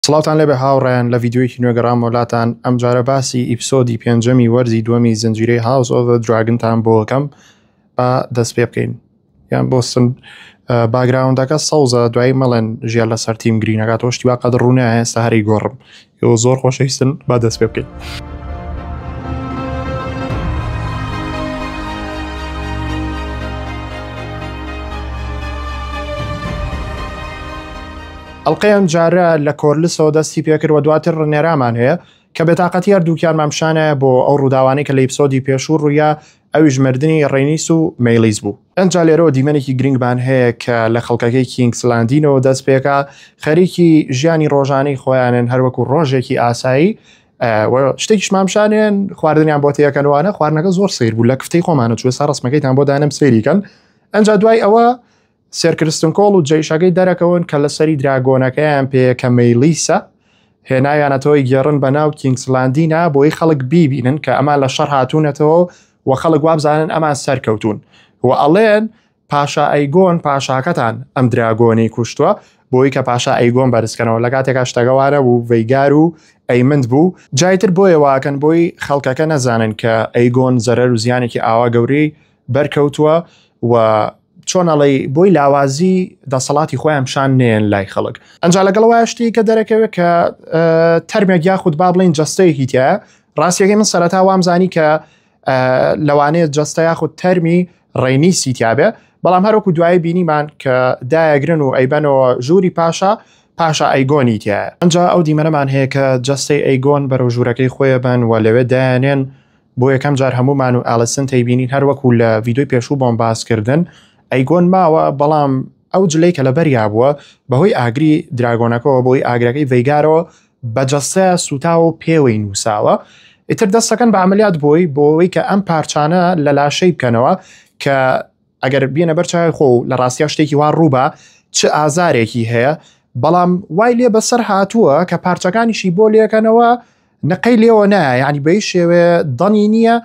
سڵاوتان لێبێ هاوڕێیان لە ڤیددیویەکی نوێگەڕام وڵاتان ئەم جارە باسی ئیپسۆدی پێنجەمی وەرزی دووەمی زنجیرەی هاوس ئۆف دە دراگنتان بۆ یەکەم بە دەست پێ بکەین یان بۆستن باگراوندەکە سەوزە دوایی مەڵێن ژیان لەسەر تیم گرینەکە تۆشتی وا قەدر ڕوونایە ئێستا هەری گۆڕم زۆر خۆشەویستن با دەست پێ بکەین. ئەڵلقەیەم جارە لە کۆرلسەوە دەستی پێکردوە دواتر ڕنێرامان هەیە کە بێتاقەتی هەردووکیانمان پیشانە بۆ ئەو ڕووداوانەی کە لە ئیپسۆدی پێشوو ڕوویە ئەویش مردنی ڕێنیس و مەیلیز بوو. ئەنجا لێرەوە دیمەنێکی گرنگمان هەیە کە لە خەڵکەکەی کینگسلاندینەوە دەست پێکە خەریکی ژیانی ڕۆژانەی خۆیانن هەروەکو ڕۆژێکی ئاسایی شتێکیشمان پیشانێن خواردنیان بۆ تێیەکەنوانە خواردنەکە زۆر سیر بوو لە کفتەی خۆمانە چوە سا ڕسمەکەیتان بۆ دانم سێریکەن. ئەنجا دوای ئەوە سێرکردن کۆڵ و جێیشەکەی دەرەکەون کە لەسەری دراگۆنەکەیان پێکە مەیلیسە هێناویانەتەوەی گێڕن بە ناو کینگسلاندینە بۆی خەڵک بیبینن کە ئەمان لە شەڕ هاتوونەتەوە و خەڵک وابزانن ئەمان سەرکەوتون و ئەڵێن پاشا ئەیگۆن پاشاکەتان ئەم دراگۆنی کوشتووە بۆی کە پاشا ئەیگۆن بەرزکەنەوە لە کاتێکا شتەگەوارە بوو ڤەیگار و ئەیمند بوو جایتر بۆیە واکەن بۆی خەڵکەکە نەزانن کە ئەیگۆن زەرەر و زیانێکی ئاوا گەورەی بەرکەوتووە و چۆنەڵی بۆی لاوازی دەسەڵاتی خۆیان شان نێن لای خەڵک. ئەنجا لەگەڵەوە شتی کە دەرەکەوێت کە تەرمێک یاخود با بڵین جەستەیەکی تایە ڕاستیەکەی من سەرەتا وامزانی کە لەوانەیە جەستە یاخود تەرمی ڕێنیسی تیابێ بەڵام هەروەکو دوایی بینیمان کە دایەگرن و ئەیبەنەوە ژووری پاشا ئەیگۆنی تایە. ئەنجا ئەو دیمەنەمان هەیە کە جەستەی ئەیگۆن بەرەو ژوورەکەی خۆیە بن و لەوێ دایانێن بۆ یەکەم جار هەمومان و ئالەسن تەیبینین هەروەکو لە ڤیدیۆی پێشوو بۆم باسکردن ئەیگۆن ماوە بەڵام ئەو جلەی کە لە بەریا بووە بەهۆی ئاگری دراگۆنەکەەوە بۆی ئاگرەکەی ڤەیگارەوە بەجەستە سوتا و پێوەی نووساوە ئیتر دەستەکەن بە عملیات بۆی کە ئەم پارچانە لە لاشەی بکەنەوە کە ئەگەر بینە بەرچای خۆ لە ڕاستیا شتێکی وا ڕووبە چ ئازارێکی هەیە بەڵام وای لێ بەسەر هاتووە کە پارچەکانیشی بۆ لێکەنەوە نەقەی لێوە نایە یعنی بەی شێوێ دەنی نییە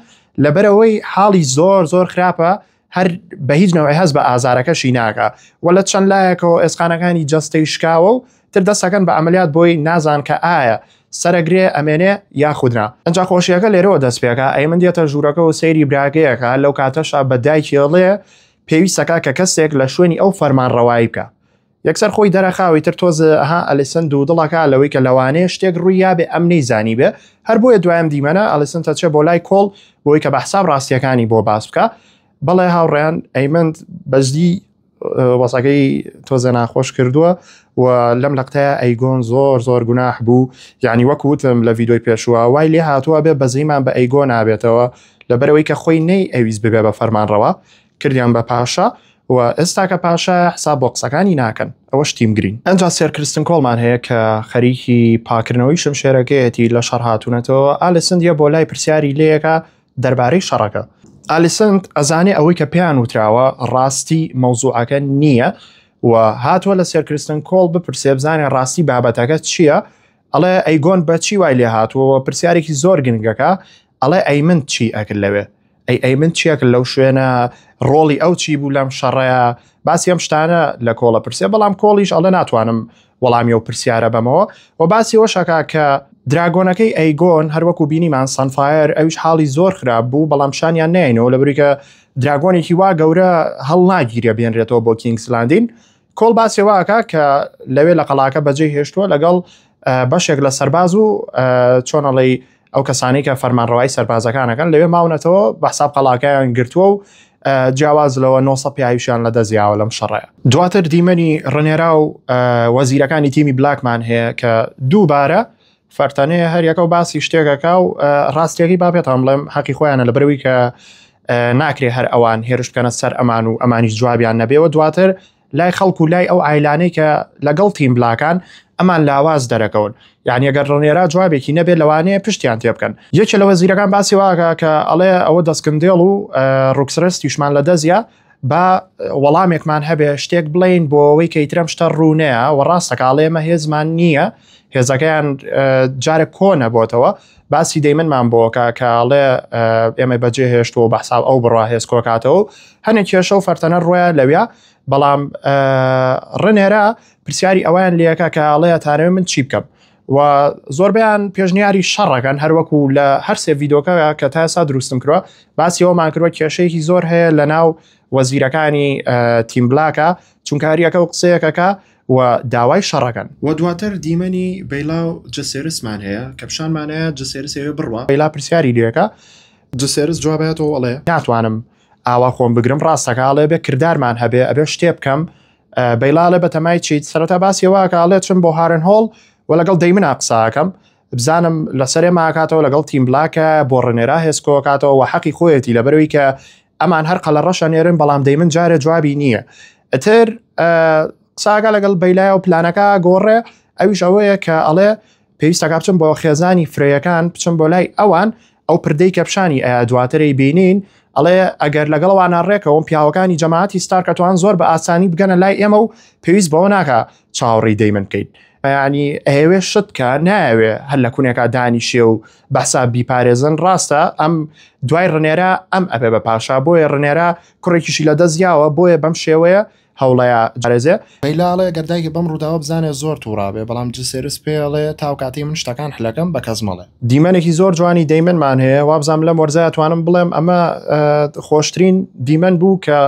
لەبەرەوەی حاڵی زۆر خراپە هەر بە هیچ نەوەی هەست بە ئازارەکەشی ناکە و لە چەند لایەکەوە ئێسقانەکانی جەستەی شکاوە و تر دەستەکەن بە عملیات بۆی نازان کە ئایا سەرەگرێ ئەمێنێ یاخودنا. ئەنجا خۆشیەکە لێرەوە دەست پێکە ئەیمندێتە ژوورەکە و سەیری براگەیەکە لەو کاتەشا بە دایکێڵێ پێویستەکە کە کەسێک لە شوێنی ئەو فەرمانڕەوایی بکە یەکسەر خۆی دەرەخاوی تر تۆزە ئەلیسن دوو دڵەکە لەوەی کە لەوانەیە شتێک ڕووی یابێ ئەم نەیزانی بێ هەر بۆیە دوایم دیمەنە ئەلیسن تەچێ بۆ لای کۆڵ بۆی کە بە حساب ڕاستیەکانی بۆ باس بکە. بەڵێ هاوڕێیان ئەیمند بەزدی وەسەکەی تۆزە ناخۆش کردووە و لەم لەقتەیە ئەیگۆن زۆر گوناح بوو یعنی وەکوتم لە ڤیدیۆی پێشووە وای لێ هاتووە بێ بەزەیمان بە ئەیگۆ نابێتەوە لەبەرەوەی کە خۆی نەی ئەویست ببێ بە فەرمانڕەوە کردیان بە پاشا و ئێستا کە پاشا حساب بۆ قسەکانی ناکەن ئەوەش تیم گرین. ئەنجا سێرکردن کۆڵمان هەیە کە خەریکی پاکردنەوەی شمشێرەکەیەتی لە شەڕ هاتوونەتەوە ئالسندە بۆ لای پرسیاری لەیەکە دەربارەی شەڕەکە. ئالیسنت ئەزانێ ئەوەی کە پێیان وتراوە ڕاستی مەوزوعەکە نییە و هاتووە لە سێرکردن کۆڵ بپرسێ بزانێ ڕاستی بابەتەکە چییە ئەڵێ ئەیگۆن بەچی وای لێ هاتووە پرسیارێکی زۆر گرنگەکە ئەڵێ ئەیمند چی ئەکرد لەوێ ئەیمند چیەکرد لەو شوێنە ڕۆڵی ئەو چی بوو لەم شەڕەیە باسی ئەم شتانە لە کۆڵە پرسێ بەڵام کۆڵیش ئەڵێ ناتوانم وەڵامی ئەو پرسیارە بەمەوە و باسی وەشەکە کە دراگۆنەکەی ئەیگۆن هەروەکو بینیمان سانفایر ئەویش حاڵی زۆر خراپ بوو بەڵام شانیان نینەوە لە بریکە دراگۆنێکی وا گەورە هەڵ ناگیرە بێنرێتەوە بۆ کینگسلاندین. کۆڵ باسێواکە کە لەوێ لە قەڵاکە بەجێ هێشتووە لەگەڵ بەشێک لە سەرباز و چۆنەڵی ئەو کەسانی کە فەرمانڕەوایی سەربازەکانەکەن لەوێ ماونەتەوە بە حساب قەڵاکەیان گرتووە و جیاواز لەوە 900 پیاویشیان لە دەزیاوە لەم شەڕەیە. دواتر دیمەنی ڕنێرا و وەزیرەکانی تیمی بلاکمان هەیە کە دووبارە فەرتەنەیە هەریەکە و باسی شتێکەکە و ڕاستیەکەی بابێتم بڵێم حەقی خۆیانە لە بەرەوەی کە ناکرێ هەر ئەوان هێرش بکەنە سەر ئەمان و ئەمانیش جوابیان نەبێەوە دواتر لای خەڵک و لای ئەو ئایلانەی کە لەگەڵ تیم بلاکان ئەمان لاواز دەرەکەون یعنی ئەگەر ڕنێرا جوابێکی نەبێت لەوانەیە پشتیان تێ بکەن. یەکێ لە وەزیرەکان باسی واکە کە ئەڵێ ئەوە دەستکندێڵ و ڕوکسرستیشمان لە دەزیە با وەڵامێکمان هەبێ شتێک بڵین بۆ ئەوەی کە ئیترەم شتە ڕوونەیە و ڕاستەکە ئەڵێمە هێزمان نییە هێزەکەیان جارێک کۆنە بۆتەوە باسی دەیمنمان بۆکە کاڵێ ئێمە بەجێ هێشتەوە بەحساب ئەو بڕوا هێز کۆکاتەوە هەنێک کێشە و فەرتەنە ڕۆیە لەوێ بەڵام ڕنێرە پرسیاری ئەویان لێەکە کە ئاڵەیە تارێ من چی بکەم و زۆربیان پێشنیاری شەڕەکەن هەروەکو لە هەر سێ ڤیدۆکە کە تا ئێستا دروستم کردووە باسی ئەومان کردووە کێشەیەکی زۆر هەیە لە ناو وەزیرەکانی تیم بلاکە چونکە هەریەکە و قسەیەکەکە و داوای شەڕەکەن و دواتر دیمەنی بەیلا و جسێرسمان هەیە کە پیشانمانەیە جسێرسێ بڕوە بەیلا پرسیاری لێەکە جسێرس جوابێتەوە ئەڵێ ناتوانم ئاوا خۆم بگرم ڕاستەکەڵێ بێ کردارمان هەبێ ئەبێ شتێ بکەم بەیلاڵێ بە تەمای چیت سەرەتا باسیەوە کاڵێت چم بۆ هارن هۆڵ و لەگەڵ دەیمنا قساکەم بزانم لەسەرێ ماکاتەوە لەگەڵ تیم بلاکە بۆ ڕێنێرا هێزکۆکاتەوە و حەقی خۆیەتی لەبەرەوەی کە ئەمان هەر قەلە ڕەشە نێرن بەڵام دەیمن جارێ جوابی نییە ئەتر قساکە لەگەڵ بەیلای و پلانەکە گۆڕێ ئەویش ئەوەیە کە ئەڵێ پێویستەکە بچم بۆ خێزانی فرەیەکان بچم بۆ لای ئەوان ئەو پردەی کەپشانی ئایا دواتری بینین ئەڵێ ئەگەر لەگەڵوانە ڕێکەوەم پیاوەکانی جەماعەتی ستارکەتوان زۆر بە ئاسانی بگەنە لای ئێمە و پێویست بەەوە ناکە چاوەڕی دەیمن بکەین ینی ئەوێ شت کە ناوێ هەر لە کوونێکا دانیشێ و بەسا بیپارێزن ڕاستە ئەم دوای ڕنێرە ئەم ئەبێ بە پاشا بۆیە ڕنێرە کوڕێکیشی لە دەستیاوە بۆیە بەم شێوەیە هەوڵەیە جارێزێ بەیلاڵێ گەردایکە بەم ڕووداوە بزانێ زۆر تووڕابێ بەڵام جسێرس پێڵێ تاوکاتی من شتەکان حلەکەم بە کەس مەڵێ دیمەنێکی زۆر جوانی دەیمنمان هەیە وابزانام لەم وەرزە توانم بڵێم ئەمە خۆشترین دیمەن بوو کە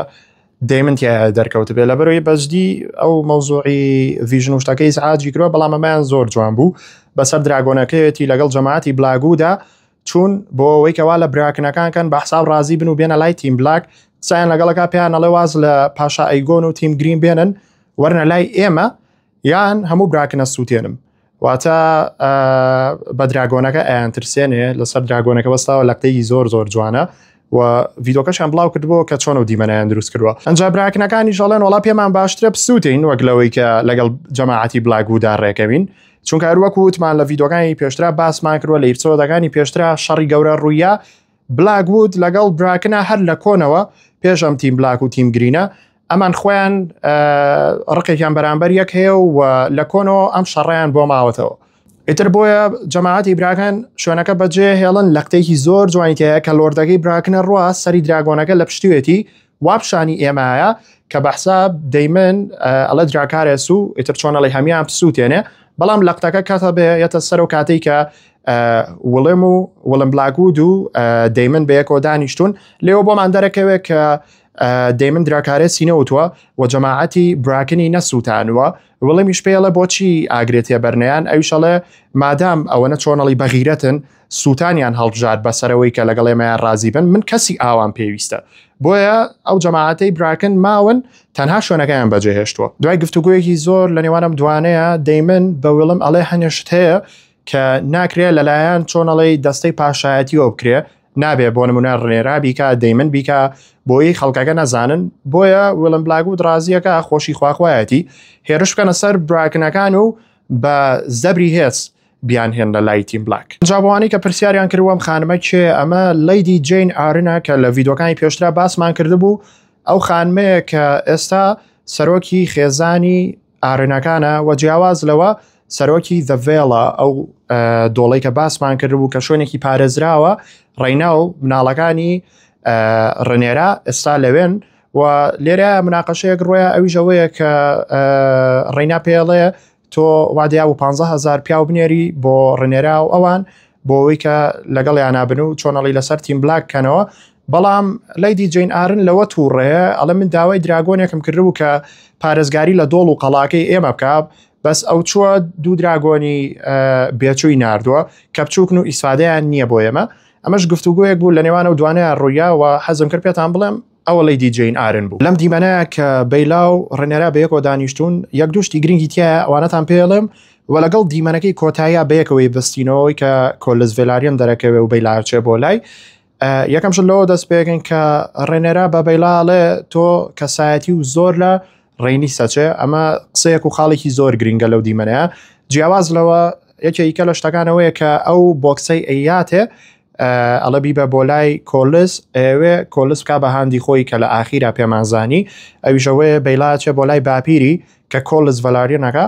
دەیمنتیە دەرکەوت بێ لەبەرەوەی بەجدی ئەو مەوزوعی ڤیژن و شتەکەی سعاجی کرۆ بەڵام ئەمایان زۆر جوان بوو بەسەر دراگۆنەکەیەتی لەگەڵ جەماعەتی بلاگودا چون بۆ ئەوەی کەوا لە براکنەکانکەن بە حساب ڕازی بن و بێنە لای تیم بلاک سایان لەگەڵەکە پێیان ئەڵێ واز لە پاشا ئەیگۆن و تیم گرین بێنن وەرنە لای ئێمە یان هەموو براکنە سووتێنم واتە بە دراگۆنەکە ئەیان ترسێنێ لەسەر دراگۆنەکە وەستاوە لە قتەی زۆر زۆر جوانە و ڤیدۆکەشان بڵاو کردبوو کە چۆن و دیمەنیان دروست کردووە ئەنج براکنەکانی ژەڵێن وڵا پێمان باشترە بسووتین وەک لەوەی کە لەگەڵ جەماعەتی بلاگودا ڕێکەوین چونکە هەروەکو وتمان لە ڤیدۆکانی پێشترا باسمان کردووە لە ئیپسۆدەکانی پێشترا شەڕی گەورە ڕوویە بلاگوود لەگەڵ براکنە هەر لە کۆنەوە پێش ئەم تیم بلاک و تیم گرینە ئەمان خۆیان ڕقێکیان بەرامبەر یەک هەیە و لە کۆنەوە ئەم شەڕیان بۆ ماوەتەوە ئیتر بۆیە جەماعەتی براکەن شوێنەکە بەجێ هێڵن لە قتێکی زۆر جوانیتەیە کە لۆردەکەی براکنە ڕوا سەری دراگۆنەکە لە پشتوێتی وابشانی ئێمایە کە بەحساب دەیمن ئەڵە دراکارێس و ئیتر چۆنەڵی هەمیان پسووتێنێ بەڵام لە قتەکە کاتە بێتە سەر و کاتێک کە وڵم و وڵم بلاگود و دەیمن بەیەکەوە دانیشتون لێەوە بۆمان دەرەکەوێت کە دەیمن دراکارێ سینەوتووە و جەماعەتی براکنی نەسووتانوە وڵمیش پێڵە بۆچی ئاگرێتێ بەرنیان ئەویشەڵێ مادام ئەوەنە چۆنەڵی بەغیرەتن سووتانیان هەڵبژات بەسەرەوەی کە لەگەڵ ئێمەیان ڕازی بن من کەسی ئاوان پێویستە بۆیە ئەو جەماعەتەی براکن ماون تەنها شوێنەکەیان بەجێهێشتووە دوای گفتوگویەکی زۆر لە نێوانم دوانەیە دەیمن بە وڵم ئەڵێ هەنێشت هەیە کە ناکرێت لەلایەن چۆنەڵی دەستەی پاشایەتیەوە بکرێ نابێ بۆ نمونە ڕێرا بیکە دەیمن بیکە بۆی خەڵکەکە نەزانن بۆیە وڵم بلاگو درازیەکە خۆشی خواخوایەتی هێرش بکەنە سەر براکنەکان و بە زەبری هێز بیان هێن لە لای تیم بلاک جابوانی کە پرسیاریان کردووەم خانمە کێ ئەمە لەیدی جین ئارنە کە لە ڤیدۆکانی پێشترا باسمان کردبوو ئەو خانمەیە کە ئێستا سەرۆکی خێزانی ئارنەکانە و جیاواز لەوە سەرۆکی دەڤێڵە ئەو دۆڵی کە باسمان کردبوو کە شوێنێکی پارێزراوە ڕێینا و مناڵەکانی ڕنێرا ئێستا لەوێن و لێرە مناقەشەیەک ڕۆیە ئەوی ژەوەیە کە ڕێینا پێڵێ تۆ وادیا و 15,000 پیاو بنێری بۆ ڕنێرا و ئەوان بۆ ئەوەی کە لەگەڵ یانابن و چۆنەڵی لەسەر تیم بلاککەنەوە بەڵام لەیدی جین ئارن لەوە تووڕێە ئەڵە من داوای دراگۆنێکم کردبوو کە پارێزگاری لە دۆڵ و قەڵاکەی ئێمە بکات بەس ئەو چووە دوو دراگۆنی بێچووی ناردووە کە بچووکن و ئیسفادەیان نییە بۆ ئێمە ئەمەش گفتوگویەک بوو لە نێوانە و دوانەیە ڕوویا و حەزم کرد پێتان بڵێم ئەوە لەیدی جین ئارن بوو لەم دیمەنەیە کە بەیلا و ڕێنەرا بەیەکەوە دانیشتون یەک دوشتی گرنگی تایە ئەوانەتان پێڵم و لەگەڵ دیمەنەکەی کۆتاییە بەیەکەوەی بەستینەوەی کە کۆلز ڤێلاریەن دەرەکەوێ و بەیلاچێ بۆ لای یەکەمش لەوە دەست پێکەن کە ڕێنەرا بە بەیلاڵێ تۆ کەسایەتی و زۆر لە ڕێنی سەچێ ئەمە قسەیەک و خاڵێکی زۆر گرنگە لەو دیمەنەیە جیاواز لەوە یەکێکە لە شتەکانەوەیە کە ئەو بۆکسەی ئەیاتێ ئەڵە بیبە بۆ لای کۆلس ئێوێ کۆلس بکا بە هاندی خۆی کە لە ئاخیرا پێمانزانی ئەویشەوەیە بەیلاچێ بۆ لای باپیری کە کۆلس ڤەلاریۆنەکە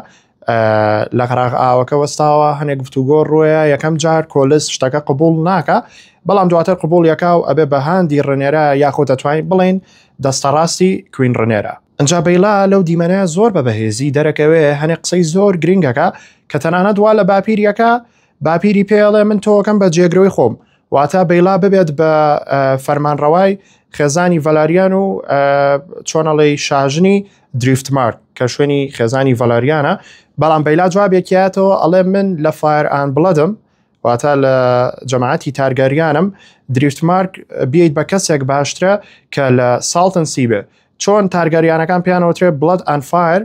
لە قەراغ ئاوەکە وەستاوە هەنێک گفتوگۆ ڕۆیە یەکەم جار کۆلس شتەکە قبول ناکە بەڵام دواتر قبول یەکا و ئەبێ بە هاندی ڕێنێرە یاخۆ دەتوانین بڵێن دەستە ڕاستی کوین ڕێنێرە ئەنجا بەیلا لەو دیمەنەیە زۆر بە بەهێزی دەرەکەوێ هەنێ قسەی زۆر گرنگەکە کە تەنانەت وا لە باپیریەکە باپیری پێڵێ من تۆکەم بە جێگرەوەی خۆم واتە بەیلا ببێت بە فەرمانڕەوای خێزانی ڤەلاریان و چۆنەڵی شاژنی دریفتمارک کە شوێنی خێزانی ڤەلاریانە بەڵام بەیلا جوابێکیاتەوە ئەڵێ من لە فایر ئان بڵەدم واتە لە جەماعەتی تارگەریانم دریفتمارک بیت بە کەسێک باشترە کە لە ساڵتنسی بێ چۆن تارگەریانەکان پیانەوەترێ بڵەد ئەن فایر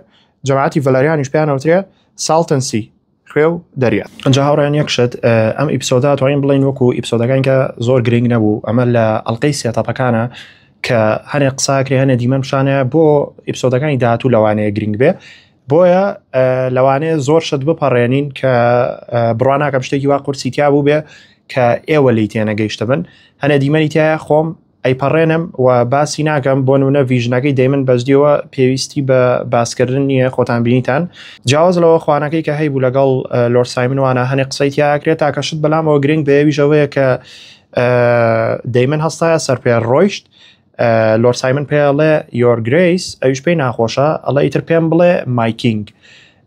جەماعەتی ڤەلاریانیش پیانەوەترێ ساڵتنسی خوێ و دەریات ئەنجا هاوڕێن یەکشت ئەم ئیپسۆدا توانین بڵین وەکو ئیپسۆدەکان کە زۆر گرنگ نەبوو ئەمە لە ئەڵلقەی سێتاپەکانە کە هەنێ قساکرێ هەنێ دیمە شانەیە بۆ ئیپسۆدەکانی داهاتوو لەوانەیە گرنگ بێ بۆیە لەوانەیە زۆر شت بپەڕێنین کە بڕواناکەم شتێکی وا قورسیتیا بوو بێ کە ئێوە لی تێنەگەیشتە بن هەنێ دیمەنی تایە خۆم ئەیپەڕێنم و باسی ناکەم بۆ نمونە ڤیژنەکەی دەیمن بەزدیەوە پێویستی بە باسکردن نییە خۆتان بینیتان جیاواز لەوە خوانەکەی کە هەیبوو لەگەڵ لۆرد سایمن وانە هەنێ قسەی تیاکرێت تاکەشت بەلامەوە گرنگ بەیەویژەوەیە کە دەیمن هەستایە سەر پێ ڕۆیشت لۆرد سایمن پێڵێ یۆر گرەیس ئەویش پێی ناخۆشە ئەڵێ ئیتر پێم بڵێ مایکینگ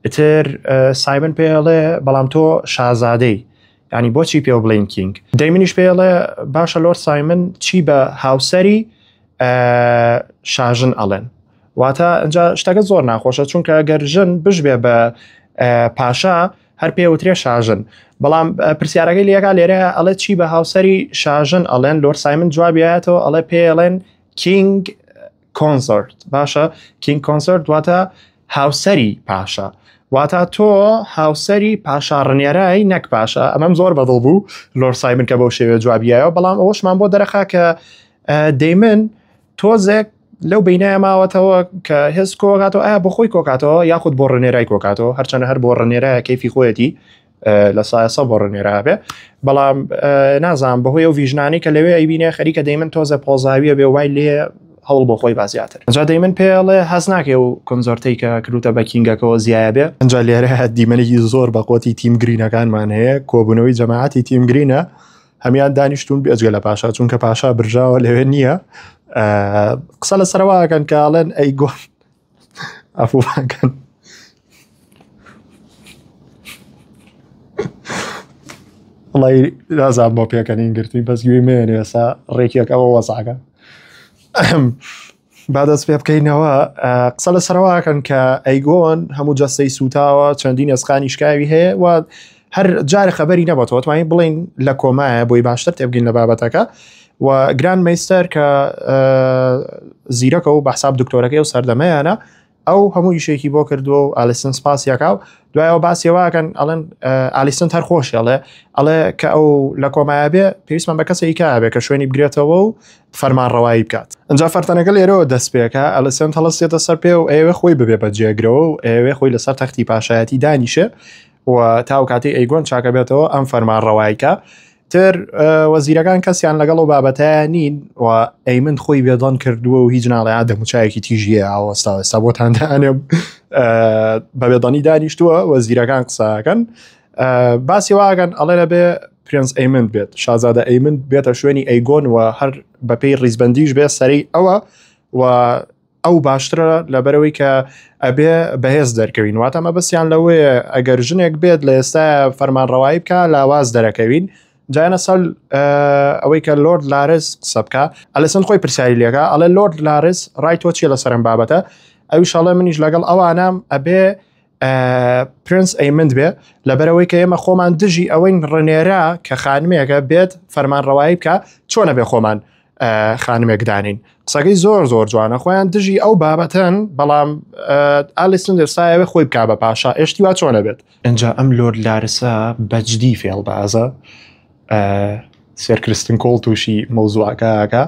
ئیتر سایمن پێڵێ بەڵام تۆ شازادەی ینی بۆچی پێ بڵین کینگ دەیمنیش پێڵێ باشە لۆرد سایمن چی بە هاوسەری شاژن ئەڵێن واتە ئەجا شتەکە زۆر ناخۆشە چونکە ئەگەر ژن بژبێ بە پاشا هەر پێوترێ شاژن بەڵام پرسیارەکەی لێکا لێرە ئەڵێ چی بە هاوسەری شاژن ئەڵێن لۆرد سایمن جوابیایەتەوە ئەڵێ پێڵێن کینگ کۆنسرت باشە کینگ کۆنسرت واتە هاوسەری پاشا واتە تۆ هاوسەری پاشا ڕنێرای نەک پاشا ئەمەم زۆر بەدڵ بوو لۆرد سایمن کە بەو شێوێ جوابیایەوە بەڵام ئەوەشمان بۆ دەرەخا کە دەیمن تۆزێک لەو بینایە ماوەتەوە کە هێز کۆکاتەوە ئایا بۆ خۆی کۆکاتەوە یاخود بۆ ڕنێرای کۆکاتەوە هەرچەنە هەر بۆ ڕنێرایە کەیفی خۆیەتی لە سایەسە بۆ ڕنێرا بێ بەڵام نازانم بەهۆی ئەو ڤیژنانی کە لەوێ ئەیبینێ خەریکە دەیمن تۆزە پۆزاویە بێ وای لێ هەوڵ بۆ خۆی بازیاتر ئەجا دەیمن پێڵێ هەز ناکێ و کۆنزۆرتەی کە کروتە بە کینگەکەەوە زیایە بێ ئەجا لێرە دیمەنێکی زۆر بە قۆتی تیم گرینەکانمان هەیە کۆبوونەوەی جەماعەتی تیم گرینە هەمیان دانیشتون بێجگە لە پاشا چونکە پاشا برژاوە لەوێ نییە قسە لە سەرواکەن کاڵێن ئەی گۆن ئەفوواکەن وڵی رازان بۆ پێکەنین گرتووی بەسگوێ مێنێ ئێستا ڕێکیەکەەوە وەساکە بادەست پێ بکەینەوە قسە لە سەرواکەن کە ئەیگۆن هەموو جەستەی سوتاوە چەندین ئەسقانی شکاوی هەیە و هەر جارە خەبەری نەبەتەوە توانین بڵین لە کۆمایە بۆی باشتر تێبگین لە بابەتەکە و گران مەیستەر کە زیرەکە و بەحساب دکتۆرەکەی و سەردەمەیانە ئەو هەموو ئیشێکی بۆ کردووە و ئالیسن سپاسیاکاو دوایەوە باسیێواکەن ئەڵێن ئالیسن هەر خۆشیڵێ ئەڵێ کە ئەو لە کۆمایە بێ پێویستمان بە کەسێکی کابێ کە شوێنی بگرێتەوە و فەرمانڕەوایی بکات ئەجا فەرتەنەکە لێرەوە دەست پێکە ئەلیسن هەڵەستێتە سەر پێ و ئێوێ خۆی ببێ بە جێگرەوە و ئێوێ خۆی لەسەر تەختی پاشایەتی دانیشێ و تاو کاتی ئەیگۆن چاکە بێتەوە ئەم فەرمانڕەواییکە تر وەزیرەکان کەسیان لەگەڵ و بابەتەیە نین و ئەیمن خۆی بێدڵان کردووە و هیچ ناڵەیە دەموچایەکی تیژیە ئاوەستا ئێستا بۆتاندانێ بە بێدڵنی دانیشتووە وەزیرەکان قساکەن باسی واگەن ئەڵێ لە بێ پرنس ئەیمن بێت شازادە ئەیمن بێتە شوێنی ئەیگۆن و هەر بەپێی ڕیزبەندیش بێ سەری ئەوە و ئەو باشترە لەبەرەوەی کە ئەبێ بەهێز دەرکەوین واتە مەبەستیان لەوەیە ئەگەر ژنێک بێت لە ئێستا فەرمانڕەوایی بکە لاواز دەرەکەوین جایانە سەل ئەوەی کە لۆرد لارس قسە بکە ئەلەسن خۆی پرسیاری لێکە ئەڵێ لۆرد لارس ڕای تۆ چیە لەسەرم بابەتە ئەویشەڵێ منیش لەگەڵ ئەوانام ئەبێ پرنس ئەیمن بێ لەبەرەوەی کە ئێمە خۆمان دژی ئەوەی ڕنێرا کە خانمێکە بێت فەرمانڕەوایی بکە چۆنە بێ خۆمان خانمێک دانین قسەکەی زۆر زۆر جوانە خۆیان دژی ئەو بابەتەن بەڵام ئالیسن دەرسایەوە خۆی بکا بە پاشا ئێشتی وا چۆنە بێت ئەجا ئەم لۆرد لارسە بەجدی فێڵ بازە سێرکرستن کۆڵ تووشی مەوزوعەکەکە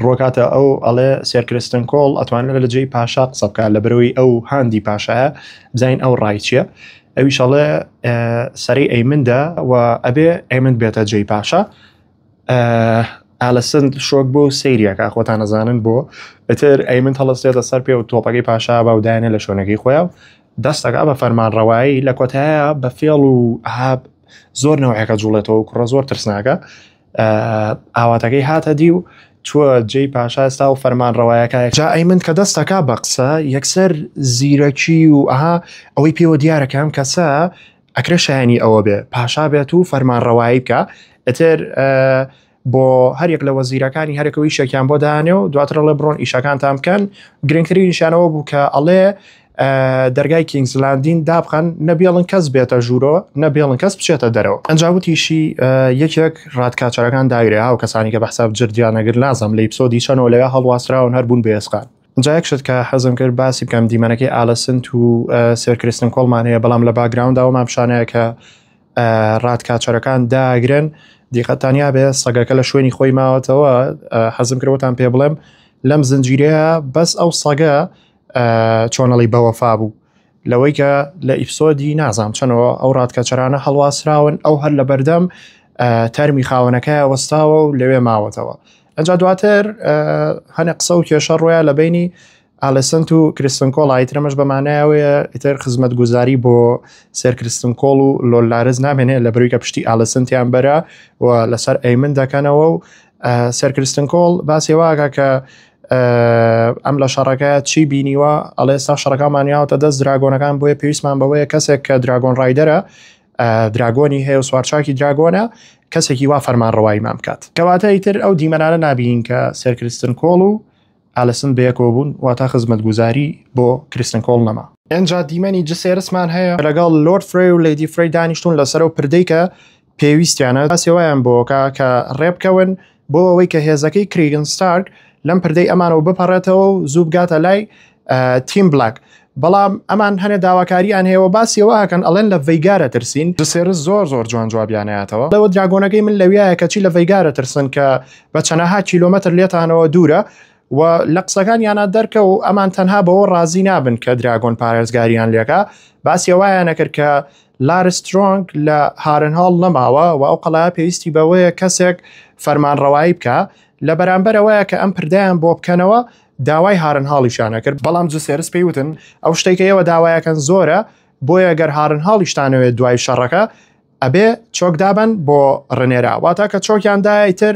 ڕۆکاتە ئەو ئەڵێ سێرکرستن کۆڵ ئەتوانێت لە جێی پاشا قسە بکە لە بەرەوەی ئەو هاندی پاشایە بزین ئەو ڕای چییە ئەویشەڵێ سەری ئەیمندا و ئەبێ ئەیمن بێتە جێی پاشا ئالەسن شۆک بۆ سەیریەکە خۆتان نەزانن بۆ ئەتر ئەیمن هەڵەستێتە سەر پێ و تۆپەکەی پاشا باودایانێ لە شوێنەکەی خۆیان و دەستەکە بە فەرمانڕەوایی لە کۆتایە بە فێڵ و ئاب زۆر نەوەیەکە جوڵێتەوە و کوڕە زۆر ترسناکە ئاواتەکەی هاتە دی و چووە جێی پاشا ئێستا و فەرمانڕەوایەکە جا ئەیمن کە دەستەکە بە قسە یەکسەر زیرەکی و ئەها ئەوەی پێوە دیارەکەم کەسە ئەکرێ شایانی ئەوە بێ پاشا بێت و فەرمانڕەوایی بکە ئەتر بۆ هەرێک لە وەزیرەکانی هەرێکەوەی شێکیان بۆ دانێ و دواتر لە بڕۆن ئیشەکانتان بکەن گرنگترین نیشانەوە بوو کە ئەڵێ دەرگای کینگزلاندین دابخەن نەبێڵن کەس بێتە ژوورۆ نەبێڵن کەس بچێتە دەرەوە ئەنجاوتیشی یەکێک ڕادکاچەرەکان داگرێ و کەسانی کە بەحساب جردیانەگر لازم لە ئیپسۆدی چەنەوە لەوێ هەڵواسراون هەر بوون بێسقان جا یەکشت کە حەزم کرد باسی بکەم دیمەنەکەی ئالەسنت و سێر کریستن کۆڵمان هەیە بەڵام لە باگراوندا ومان پیشانەیە کە ڕادکاچەرەکان داگرن دیقەتانیا بێ سەگەکە لە شوێنی خۆی ماوەتەوە حەزم کردوتان پێ بڵێم لەم زنجیرەیە بەس ئەو سەگە چۆنەڵی بەوەفا بوو لەوەی کە لە ئیپسۆدی نازام چەنەوە ئەو ڕادکەچەرانە هەڵواسراون ئەو هەر لە بەردەم تەرمی خاوەنەکە وەستاوە و لەوێ ماوەتەوە ئەجا دواتر هەنێ قسە و کێشە ڕۆیە لە بینی ئالەسنت و کریستن کۆڵ ئایترمەش بەمانایەوەیە ئیتر خزمەت گوزاری بۆ سێر کریستن کۆڵ و لۆلارز نامێنێ لە بەروی کە پشتی ئالەسنتیان بەرە و لەسەر ئەیمن دەکەنەوە و سێر کریستن کۆڵ باسی واکە کە ئەم لە شەڕەکە چی بینیوە ئەڵێ ئێستا شەڕەکەمانیاوەتە دەست دراگۆنەکان بۆیە پێویستمان بەوەیە کەسێک کە دراگۆن ڕایدەرە دراگۆنی هەیە و سوارچاکی دراگۆنە کەسێکی وا فەرمانڕەواییمان بکات کەواتە ئیتر ئەو دیمەنانە نابین کە سێر کریستن کۆڵ و ئالەسن بەیەکەوە بوون واتە خزمەت گوزاری بۆ کریستن کۆڵ نەما ئەنجا دیمەنی جسێرسمان هەیە لەگەڵ لۆرد فرێ و لیدی فرێ دانیشتون لەسەر و پردەی کە پێویستیانە باسیێوایان بۆکە کە ڕێبکەون بۆ ئەوەی کە هێزەکەی کریگن ستارک لەم پردەی ئەمانەوە بپەڕێتەوە و زوو بگاتە لای تیم بلاک بەڵام ئەمان هەنێ داواکاریان هەیەەوە باسیەوەکەن ئەڵێن لە ڤەیگارە ترسین جسێرس زۆر جوان جوابیانەیەتەوە لەوە دراگۆنەکەی من لەویایە کەچی لە ڤەیگارە ترسن کە بە چەنەها کیلۆمەتر لێتانەوە دوورە و لە قسەکانیانە دەرکە و ئەمان تەنها بەوە ڕازی نابن کە دراگۆن پارێزگاریان لێکە باسیەوەیان نەکرد کە لارسترۆنگ لە هارنهاڵ نەماوە و ئەو قەڵایە پێویستی بەوەیە کەسێک فەرمانڕەوایی بکە لە بەرامبەرەوەیە کە ئەم پردیان بۆ بکەنەوە داوای هارنهاڵیشانە کرد بەڵام جسێرس پێیوتن ئەو شتێکە ئێوە داوایەکەن زۆرە بۆیە گەر هارنهاڵیشتانەوێت دوای شەڕەکە ئەبێ چۆکدابن بۆ ڕنێرا واتە کە چۆکیاندایتر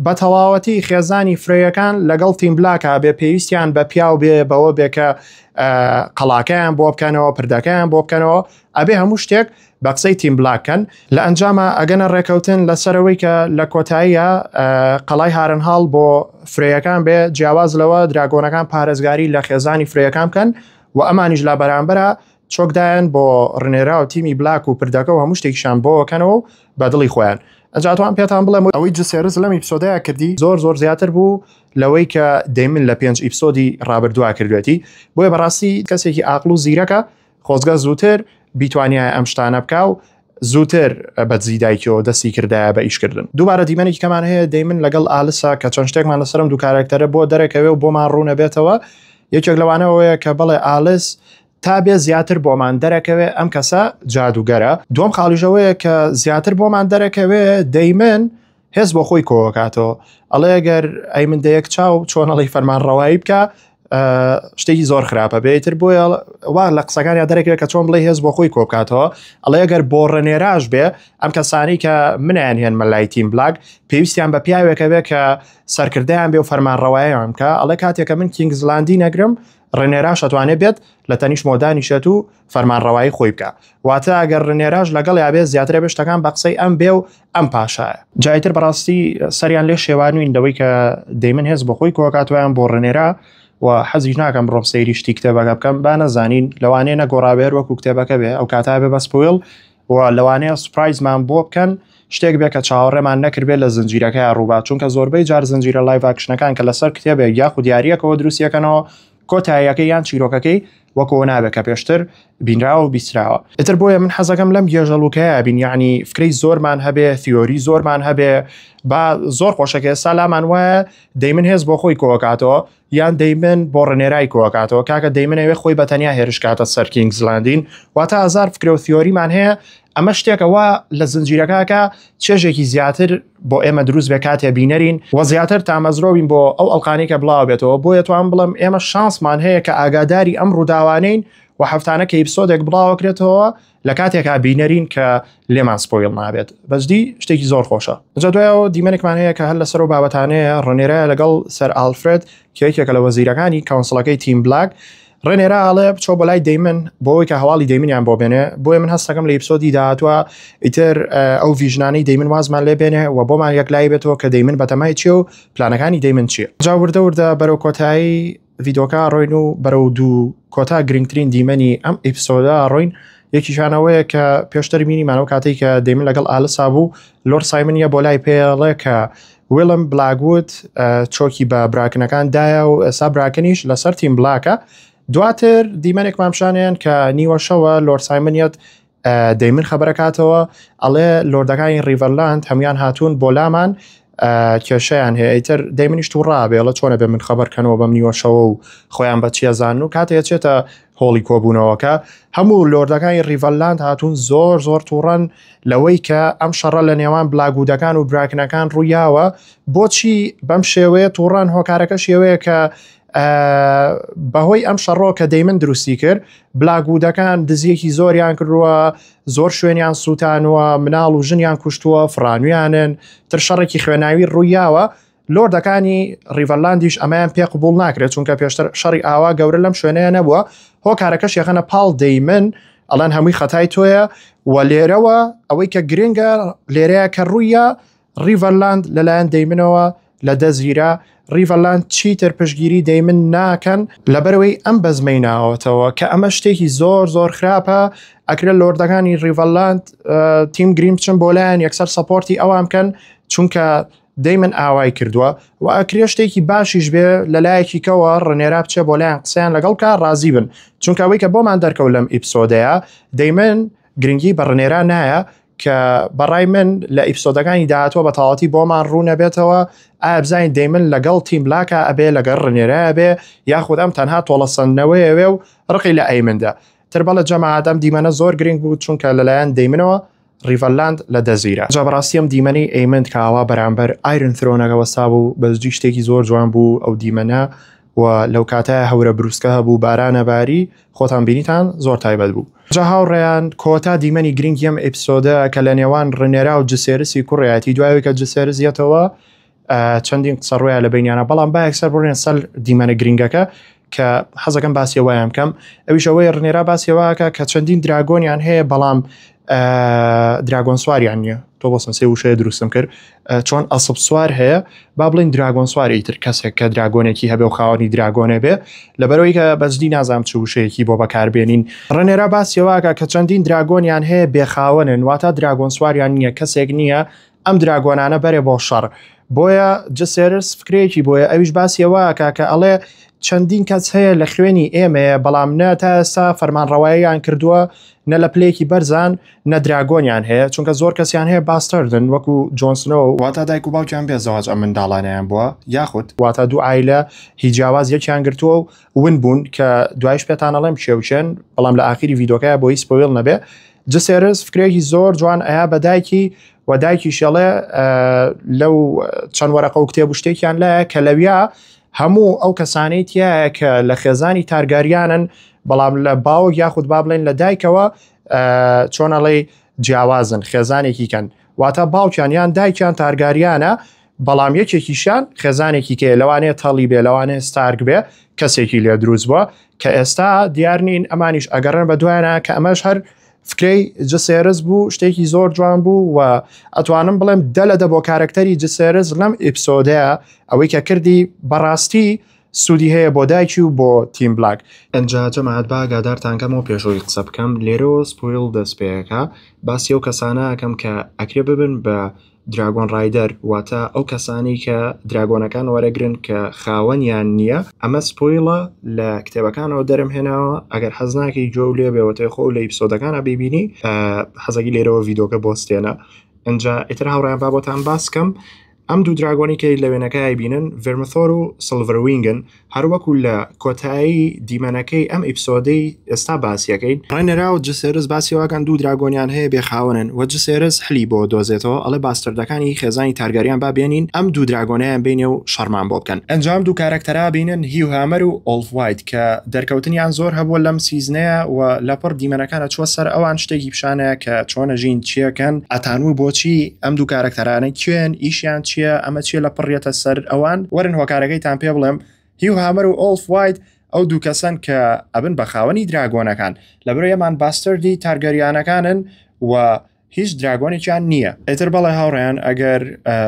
بە تەواوەتی خێزانی فرەیەکان لەگەڵ تیم بلاکە بێ پێویستیان بە پیاو بێ بەوە بێ کە قەڵاکەیان بۆ بکەنەوە پردەکەیان بۆ بکەنەوە ئەبێ هەموو شتێک بە قسەی تیم بلاکەن لە ئەنجامە ئەگەنە ڕێکەوتن لەسەرەوەی کە لە کۆتاییە قەڵای هارنهاڵ بۆ فرەیەکان بێ جیاواز لەوە دراگۆنەکان پارێزگاری لە خێزانی فرەیەکان بکەن و ئەمانیش لە بەرامبەرە چۆکدایان بۆ ڕنێرا و تیمی بلاک و پردەکە و هەموو شتێکیشان بۆکەنەوە بە دڵی خۆیان ئەجاتوان پێتان بڵێم ئەوەی جسێرس لەم ئیپسۆدەیە کردی زۆر زیاتر بوو لەوەی کە دەیمن لە 5 ئیپسۆدی ڕابردووا کردوێتی بۆیە بەڕاستی کەسێکی ئاقل و زیرەکە خۆزگە زووتر بیتوانیایە ئەم شتانە بکە و زووتر بەدزی دایکەوە دەستی کردایە بە ئیشکردن دووبارە دیمەنێکی کەمان هەیە دەیمن لەگەڵ ئالسا کە چەند شتێکمان لەسەرم دوو کارکتەرە بۆ دەرەکەوێ و بۆمان ڕوونە بێتەوە یەکێک لەوانەوەیە کە بڵێ ئالس تا بێ زیاتر بۆمان دەرەکەوێ ئەم کەسە جادوگەرە دوم خاڵیژەوەیە کە زیاتر بۆمان دەرەکەوێ دەیمن هێز بۆ خۆی کۆکاتەوە ئەڵێ ئەگەر ئەی من دەیەک چاو چۆنەڵی فەرمانڕەوایی بکە شتێکی زۆر خراپە بێتتر بۆیە وا لە قسەکانی دەرەکەوێت کە چۆن بڵێ هێز بۆ خۆی کۆبکاتەوە ئەڵێ ئەگەر بۆ ڕێنێراژ بێ ئەم کەسانی کە منیان هێن مەلای تیم بلاک پێویستیان بە پیاوێکە بێ کە سەرکردیان بێ و فەرمانڕەواییان کە ئەڵێ کاتێکە من کینگزلاندی نەگرم ڕێنێراش ئەتوانێت بێت لە تەنیش مۆدانیشێت و فەرمانڕەوایی خۆی بکە واتە ئەگەر ڕێنێراژ لەگەڵ یابێت زیاترە بێ شتەکان بە قسەی ئەم بێ و ئەم پاشایە جایتر بەڕاستی سەریان لێ شێوانوین دەوەی کە دەیمن هێز بە خۆی کۆکاتویان بۆ ڕێنێرا و حەزیش ناکەم بڕۆم سەیری شتی کتێبەکە بکەم با نەزانین لەوانەیە نەگۆڕاوێر وەکو کتێبەکە بێ ئەو کاتا بێ بە سپۆیل و لەوانەیە سوپرایزمان بۆ بکەن شتێک بێ کە چاوەڕێمان نەکردبێت لە زنجیرەکەی ڕووبات چونکە زۆربەی جار زنجیرە لایڤ ئاکشنەکان کە لەسەر کتێبێک یاخود دیاریەکەوە دروستیەکەنەوە کۆتاییەکەی یان چیرۆکەکەی وەکەوە نابێت کە پێشتر بینراوە و بیستراوە ئتر بۆیە من حەزەکەم لەم گێژەڵوکەیە بین یعنی فکرەی زۆرمان هەبێ تیۆری زۆرمان هەبێ با زۆر خۆشەکە ئێستا لامان وایە دەیمن هێز بۆ خۆی کۆکاتەوە یان دەیمن بۆ ڕێنێرای کۆکاتەوە کاکە دەیمنەوێ خۆی بەتەنیا هێرشکاتە سەر کینگزلاندین واتە ئازار فکرە و تیۆریمان هەیە ئەمە شتێکەوە لە زنجیرەکەکە چێژێکی زیاتر بۆ ئێمە دروست بێ کاتێ بینەرین و زیاتر تامەزرۆبین بۆ ئەو ئەڵقانەی کە بڵاو بێتەوە بۆیە توان بڵم ئێمە شانسمان هەیە کە ئاگاداری ئەم ڕووداوانەین و هەفتانە کە ئیپسۆدێک بڵاوەکرێتەوە لە کاتێکا بینەرین کە لێمان سپۆیل نابێت بەجدی شتێکی زۆر خۆشە جا دوایەوە دیمەنێکمان هەیە کە هەر لەسەر و بابەتانەیە ڕێنێرایە لەگەڵ سەر ئالفرێد کە یەکێکە لە وەزیرەکانی کاونسڵەکەی تیم بلاک ڕێنێراڵێ بچۆ بۆ لای دەیمن بۆەوەی کە هەواڵی دەیمنیان بۆ بێنێ بۆیە من هەستەکەم لە ئیپسۆدی داهاتوە ئیتر ئەو ڤیژنانەی دەیمن وازمان لێ بێنێ و بۆمان یەک لای بێتەوە کە دەیمن بەتەمای چیە و پلانەکانی دەیمن چییە. جا وردە وردە بەرەو کۆتایی ڤیدۆکە ڕۆین و بەرەو دوو کۆتا گرنگترین دیمەنی ئەم ئیپسۆدا ڕۆین. یەکیشانەوەیە کە پێشتر بینیمانەوە کاتێک کە دەیمن لەگەڵ ئالسا بوو لۆر سایمنیە بۆ لای پێڵێ کە ویلم بلاکوود چۆکی بە براکنەکان دایە و ئێستا براکنیش لەسەر تیم بلاکە. دواتر دیمەنێک مامشانیان کە نیوە شەوە لۆر سایمنیت دەیمن خەبەرەکاتەوە ئەڵێ لۆردەکانی ریڤەرلاند هەمویان هاتوون بۆ لامان کێشەیان هەیە ئیتر دەیمنیش تو ڕابێڵە چۆنە بێ من خەبەرکەنەوە بەم نیوە شەوە و خۆیان بە چیە زان و کاتێک چێتە هۆڵی کۆبوونەوەکە هەموو لۆردەکانی ریڤەرلاند هاتوون زۆر زۆر تووڕەن لەوەی کە ئەم شەڕە لە نێوان بلاگودەکان و براکنەکان ڕوویاوە بۆچی بەم شێوەیە تووڕەن هۆکارەکە شێوەیە کە بەهۆی ئەم شەڕۆ کە دەیمن دروستی کرد بلاگودەکان دزیەکی زۆریان کردووە زۆر شوێنیان سووتانوە مناڵ و ژنیان کوشتووە فرانویانن تر شەڕێکی خوێناوی ڕوویاوە لۆردەکانی ریڤەرلاندیش ئەمایان پێ قبول ناکرێت چونکە پێشتر شەڕی ئاوا گەورە لەم شوێنەیە نەبووە هۆکارەکەش یەخەنە پاڵ دەیمن ئەڵەن هەمووی خەتای تۆیە و لێرەوە ئەوەی کە گرنگە لێرەیە کە ڕوویە ریڤەرلاند لەلایەن دەیمنەوە لە دەزیرە ریڤەرلاند چیتر پشتگیری دەیمن ناکەن لەبەرەوەی ئەم بەزمەی ناوەتەوە کە ئەمە شتێکی زۆر زۆر خراپە ئەکرێت لۆردەکانی ریڤەرلاند تیم گرین بچن بۆ لایەن یەکسەر سەپۆرتی ئەوان بکەن چونکە دەیمن ئاوای کردووە و ئەکرێ شتێکی باشیش بێ لەلایەکی کەوە ڕێنێرا بچێ بۆ لایەن قسەیان لەگەڵ کا ڕازی بن چونکە ئەوەی کە بۆمان دەرکەوت لەم ئیپسۆدەیە دەیمن گرنگی بە ڕێنێرا نایە کە بەڕای من لە ئیپسۆدەکانی داهاتوە بە تەواوەتی بۆمان ڕوو نەبێتەوە ئایا بزانین دەیمن لەگەڵ تیم بلاکە ئەبێ لەگەڵ ڕێنێرایە بێ یاخود ئەم تەنها تۆڵەسەندنەوەیەوێ و ڕقی لە ئەیمندا تر بەڵە جەماعەت ئەم دیمەنە زۆر گرنگ بوو چونکە لەلایەن دەیمنەوە ریڤەرلاند لە دەزیرە جا بەڕاستی ئەم دیمەنی ئەیمند کاوا بەرامبەر ئایرن ترۆنەکە وەستا بوو بەزجی شتێکی زۆر جوان بوو ئەو دیمەنە و لەو کاتە هەورە بروسکە هەبوو بارانەباری خۆتان بینیتان زۆر تایبەت بوو. جا هاوڕێیان کۆتا دیمەنی گرنگی ئەم ئیپسۆدە کە لە نێوان ڕێنێرا و جسێرسی کوڕایەتی دوایەوەی کە جسێرزیەتەوە چەندین قسە ڕوویە لە بینیانە بەڵام با یەکسەر بڕێن سەر دیمەنە گرنگەکە کە حەزەکەم باسی وایان بکەم ئەویشەوەی ڕێنێرا باسیێواکە کە چەندین دراگۆنیان هەیە بەڵام دراگۆن سواریان نییە تۆ بۆ سنسێ وشەیە دروستم کرد چۆن ئەسب سوار هەیە با بڵین دراگۆن سواری ئیتر کەسێک کە دراگۆنێکی هەبێ و خاوەنی دراگۆنێ بێ لەبەرەوەی کە بەزدی نازام چ وشەیەکی بۆ بەکاربێنین ڕێنێرا باسیێواکە کە چەندین دراگۆنیان هەیە بێخاوەنن واتە دراگۆن سواریان نییە کەسێک نییە ئەم دراگۆنانە بەرێ بۆ شەڕ بۆیە جسێرس فکرێکی بۆیە ئەویش باسیێواکە کە ئەڵێ چەندین کەس هەیە لە خوێنی ئێمەیە بەڵام نە تا ئێستا فەرمانڕەواییان کردووە نە لە پلەیەکی بەرزان نە دراگۆنیان هەیە چونکە زۆر کەسیان هەیە باستەردن وەکو جۆنسنەوە واتە دایک و باوکیان بێ زەواج ئەم منداڵانیان بووە یاخود واتە دوو ئایلە هیچ جیاواز یەکیان گرتووە و ون بوون کە دوایش پێتان ئەڵێم شێوچێن بەڵام لە ئاخری ڤیدۆکەیە بۆ هیچ سپۆیل نەبێ جسێرس فکرێکی زۆر جوان ئەیا بە دایکی و دایکی شەڵێ لەو چەند وەرەقە و کتێب و شتێکیان لایە کە لەویا هەموو ئەو کەسانەی تایە کە لە خێزانی تارگاریانن بەڵام لە باوک یاخود با بڵێن لە دایکەوە چۆنەڵێ جیاوازن خێزانێکی کەن واتە باوکیان یان دایکیان تارگاریانە بەڵام یەکێکیشان خێزانێکی کێ لەوانەیە تەڵی بێ لەوانەیە ستارک بێ کەسێکی لێ دروست بووە کە ئێستا دیارنین ئەمانیش ئەگەڕن بە دوایانە کە ئەمەش هەر فکرەی جسێرز بوو شتێکی زۆر جوان بوو و ئەتوانم بڵێم دەلەدە بۆ کارکتەری جسێرز لەم ئیپسۆدەیە ئەوەی کە کردی بەڕاستی سوودی هەیە بۆ دایکی و بۆ تیم بلاک ئەنجا جەماعەت با ئاگادارتانکەمەوە پێشەوەی قسە بکەم لێرەوە سپۆیل دەست پێەکە باسی ئەو کەسانە ئەەکەم کە ئەکرێ ببن بە دراگۆن ڕایدەر واتە ئەو کەسانی کە دراگۆنەکان وەرەگرن کە خاوەنیان نییە ئەمە سپۆیلە لە کتێبەکانەوە دەرم هێناوە ئەگەر حەزناکی جۆ لێ بێەوەتەی خۆ لە ئیپسۆدەکانە ببینی حەزەکی لێرەوە ڤیدۆکە بۆستێنە ئەنجا ئیتر هاوڕێیان بابەتان باسکەم ئەم دوو دراگۆنی کە لە وێنەکەی بینن ڤێرمەثۆر و سڵڤەروینگن هەروەکو لە کۆتایی دیمەنەکەی ئەم ئیپسۆدەی ئێستا باسیەکەین ڕێنێرا و جسێرس باسیواکان دوو دراگۆنیان هەیە بێخاوەنن و جسێرس هەلی بۆ دۆزێتەوە ئەڵێ باستەردەکانی خێزانی تارگەریان بابێنین ئەم دوو دراگۆنیان بینێ و شەڕمان بۆ بکەن ئەنجام دوو کارکتەرا بینن هیو هامەر و ئۆلف وایت کە دەرکەوتنیان زۆر هەبووە لەم سیزنەیە و لەپڕ دیمەنەکانە چوە سەر ئەوان شتێکی پیشانەیە کە چۆنە ژین چیەکەن ئەتانوو بۆچی ئەم دوو کارکتەرانە کوێن ئیشیان چییە ئەمە چیە لە پڕێتە سەر ئەوان وەرن هۆکارەکەیتان پێ بڵێم هیو هامەر و ئۆلف وایت ئەو دوو کەسن کە ئەبن بە خاوەنی دراگۆنەکان لەبەرەیەمان باستەردی تارگەریانەکانن و هیچ دراگۆنێکیان نییە. ئێتر بەڵێ هاوڕێیان ئەگەر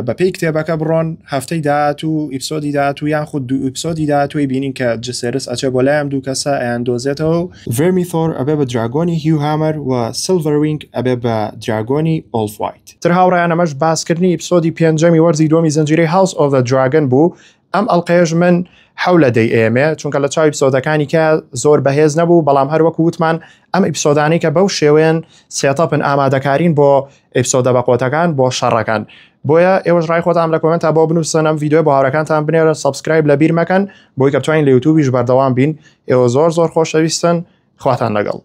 بەپێی کتێبەکە بڕۆن هەفتەی داهات و ئیپسۆدی داهات و یان خود دوو ئیپسۆدی داهاتوی بینین کە جسێرس ئەچێ بۆ لایەم دوو کەسە ئەیان دۆزێتەوە و ڤێرمیثۆر ئەبێ بە دراگۆنی هیو هامەر و سیلڤەروینگ ئەبێ بە دراگۆنی ئۆڵفوایت. تر هاوڕێیان ئەمەش باسکردنی ئیپسۆدی پێنجەمی وەرزی دۆمی زنجیرەی هاوس ئۆف دە دراگن بوو. ئەم ئەڵلقەیەش من حولە دەی ئێمێ چونکە لە چاو ئیپسۆدەکانی کە زۆر بەهێز نەبوو بەڵام هەروەکو وتمان ئەم ئیپسۆدانی کە بەو شێوەیەن سێتەپن ئامادەکارین بۆ ئیپسۆدە بەقۆتەکان بۆ شەڕەکان. بۆیە ئێوەش ڕای خۆتان لە کۆمنت تا بۆ بنووسن ئەم ڤیدیۆ بۆ هاوڕەکانتان بنێرە سابسکرایب لە بیر مەکەن بۆی کە بتوانین لە یوتیوبیش بەردەوام بین. ئێوە زۆر خۆشەویستن خواتان لەگەڵ.